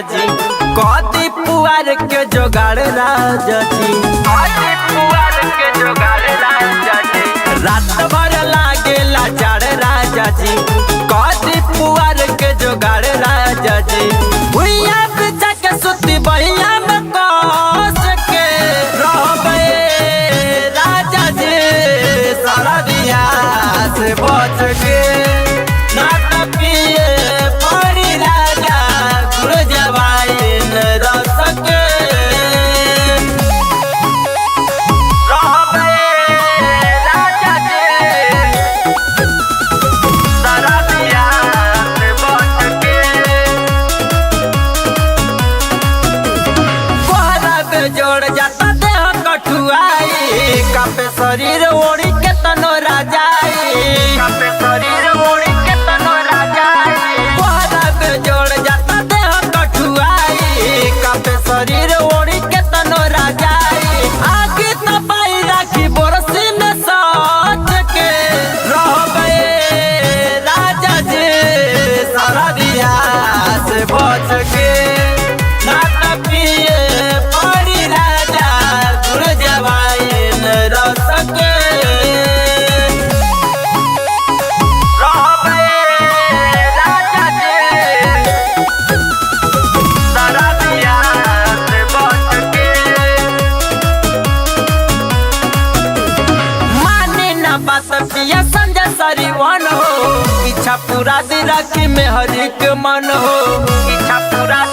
जी कदी पुआर के जोगाड़ राजा जी कदी पुआर के जोगाड़ राजा जी रात भर लागेला जाड़ राजा जी कदी पुआर के जोगाड़ राजा जी भुइया बिछा के सुती बहिया में कस के रहबे राजा जी सारा दिया से बच के ना पिए पड़ी राजा जोड़ जाता देह कठुआई कापे शरीर ओढ़ी के तनो राजाई कापे शरीर ओढ़ी के तनो राजाई कोहरा जोड़ जाता देह कठुआई कापे शरीर ओढ़ी के तनो राजाई आगे तपाई राखी बरसी में सच के रहबे राजा जी सारा दिया से बच के ना पिए पिया संजय सरीवन हो इच्छा पूरा दी रखी में हर एक मन हो इच्छा पूरा